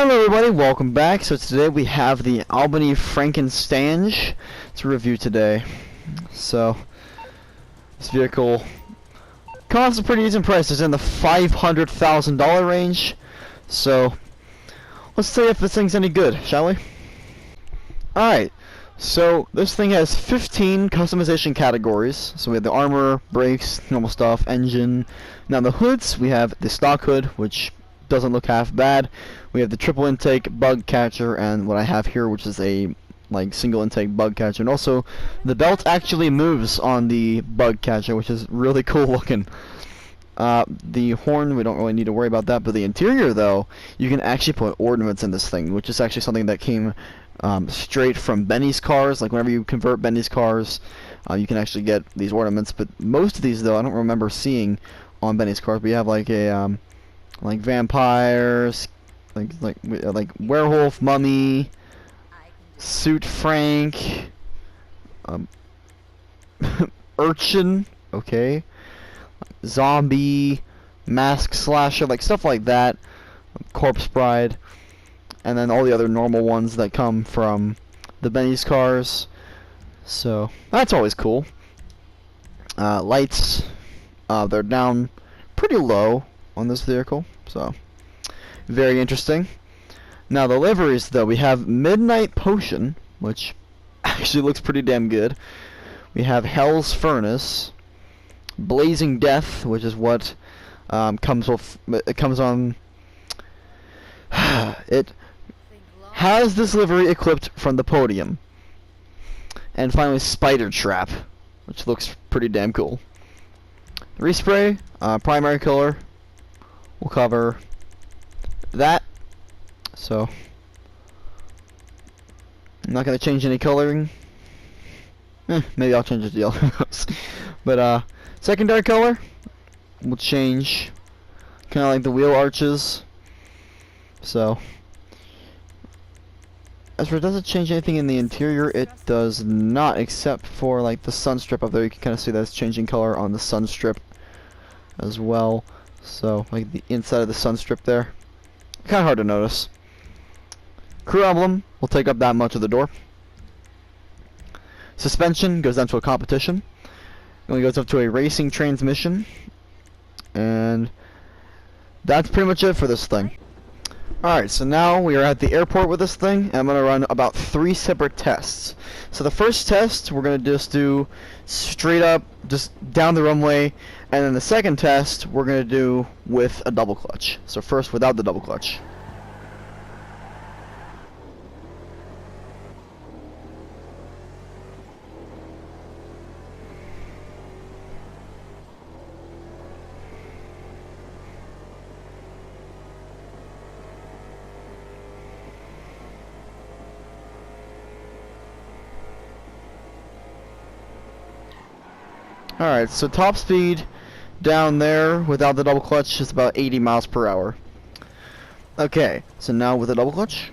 Hello everybody, welcome back. So today we have the Albany Frankan Stange to review today. So this vehicle costs a pretty decent price. It's in the $500,000 range. So let's see if this thing's any good, shall we? Alright, so this thing has 15 customization categories. So we have the armor, brakes, normal stuff, engine. Now the hoods, we have the stock hood, which doesn't look half bad. We have the triple intake bug catcher, and what I have here, which is a single intake bug catcher, and also the belt actually moves on the bug catcher, which is really cool looking. The horn, we don't really need to worry about that, but the interior though, you can actually put ornaments in this thing, which is actually something that came straight from Benny's cars. Like whenever you convert Benny's cars, you can actually get these ornaments. But most of these though, I don't remember seeing on Benny's cars. We have like a like vampires, like werewolf, mummy, suit Frank, urchin, okay, zombie, mask slasher, like stuff like that, corpse bride, and then all the other normal ones that come from the Benny's cars. So that's always cool. Lights, they're down pretty low on this vehicle, so very interesting. Now the liveries though, we have Midnight Potion, which actually looks pretty damn good. We have Hell's Furnace, Blazing Death, which is what comes with, it comes on it has this livery equipped from the podium. And finally Spider Trap, which looks pretty damn cool. Respray, primary color, will cover that. So I'm not gonna change any coloring. Maybe I'll change it to yellow. But secondary color will change, kind of like the wheel arches. So as for, does it change anything in the interior? It does not, except for like the sun strip up there. You can kind of see that it's changing color on the sun strip as well. So like the inside of the sun strip there, kind of hard to notice. Crew emblem will take up that much of the door. Suspension goes down to a competition. It only goes up to a racing transmission, and that's pretty much it for this thing. Alright, so now we are at the airport with this thing, and I'm going to run about 3 separate tests. So the first test, we're going to just do straight up, just down the runway, and then the second test, we're going to do with a double clutch. So first, without the double clutch. Alright, so top speed down there without the double clutch is about 80 miles per hour. Okay, so now with the double clutch.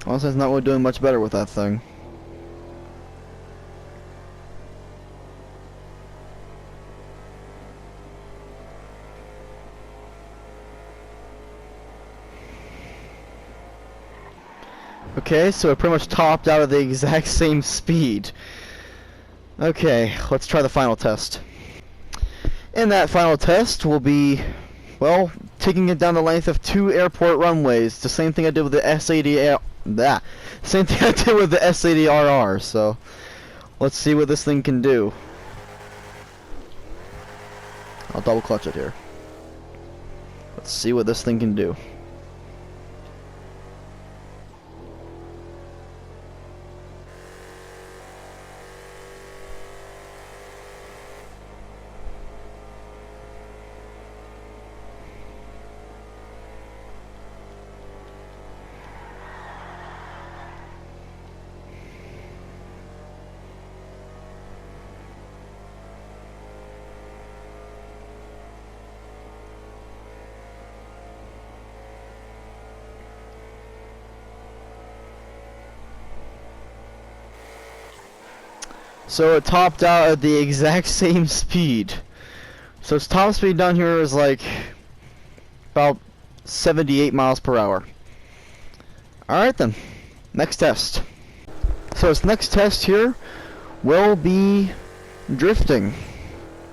Honestly, it's not really doing much better with that thing. Okay, so it pretty much topped out at the exact same speed. Okay, let's try the final test. In that final test, we'll be, well, taking it down the length of 2 airport runways. The same thing I did with the same thing I did with the SADRR. So let's see what this thing can do. I'll double clutch it here. Let's see what this thing can do. So it topped out at the exact same speed. So its top speed down here is like about 78 miles per hour. Alright then, next test. So its next test here will be drifting.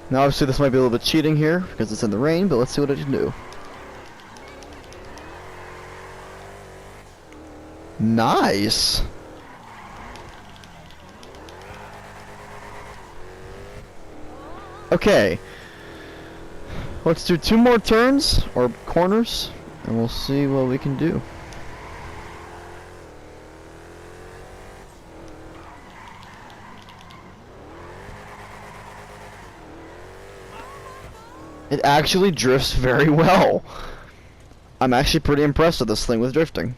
Now obviously this might be a little bit cheating here because it's in the rain, but let's see what it can do. Nice! Okay. Let's do 2 more turns, or corners, and we'll see what we can do. It actually drifts very well. I'm actually pretty impressed with this thing with drifting.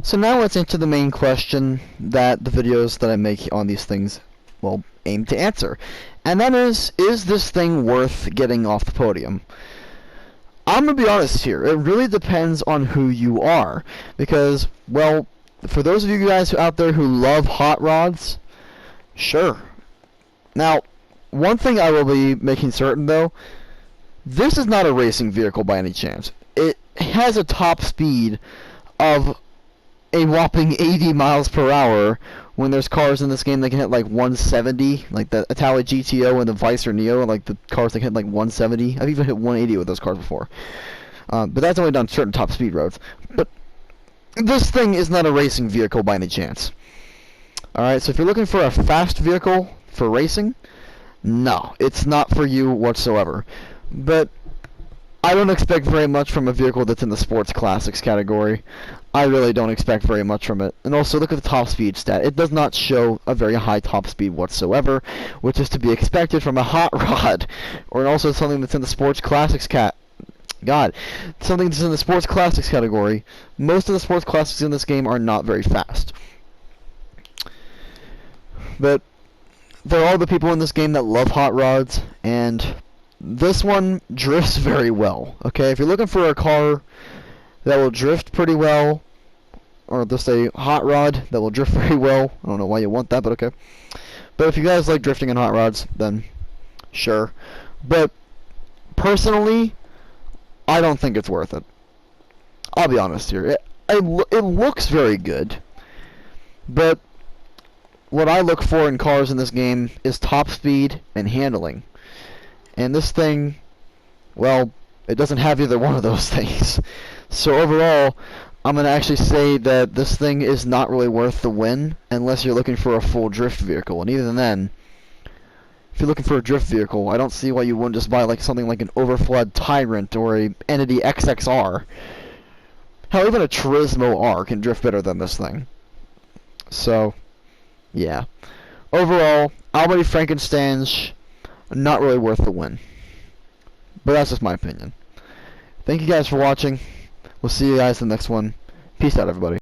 So now let's answer the main question that the videos that I make on these things will aim to answer. And that is this thing worth getting off the podium? I'm going to be honest here. It really depends on who you are. Because, well, for those of you guys out there who love hot rods, sure. Now, one thing I will be making certain, though, this is not a racing vehicle by any chance. It has a top speed of a whopping 80 miles per hour when there's cars in this game that can hit like 170, like the Italy GTO and the Vice or Neo, like the cars that can hit like 170. I've even hit 180 with those cars before. But that's only done certain top speed roads. But this thing is not a racing vehicle by any chance. Alright, so if you're looking for a fast vehicle for racing, no, it's not for you whatsoever. But I don't expect very much from a vehicle that's in the sports classics category. I really don't expect very much from it. And also, look at the top speed stat. It does not show a very high top speed whatsoever, which is to be expected from a hot rod, or also something that's in the sports classics something that's in the sports classics category. Most of the sports classics in this game are not very fast. But there are the people in this game that love hot rods, and this one drifts very well. Okay, if you're looking for a car that will drift pretty well, or just a hot rod that will drift very well, I don't know why you want that, but okay. But if you guys like drifting in hot rods, then sure. But personally, I don't think it's worth it. I'll be honest here. It looks very good, but what I look for in cars in this game is top speed and handling. And this thing, well, it doesn't have either one of those things. So overall, I'm going to actually say that this thing is not really worth the win unless you're looking for a full drift vehicle. And even then, if you're looking for a drift vehicle, I don't see why you wouldn't just buy like something like an Overflood Tyrant or a Entity XXR. Hell, even a Turismo R can drift better than this thing. So, yeah. Overall, Albany Frankan Stange, not really worth the win. But that's just my opinion. Thank you guys for watching. We'll see you guys in the next one. Peace out, everybody.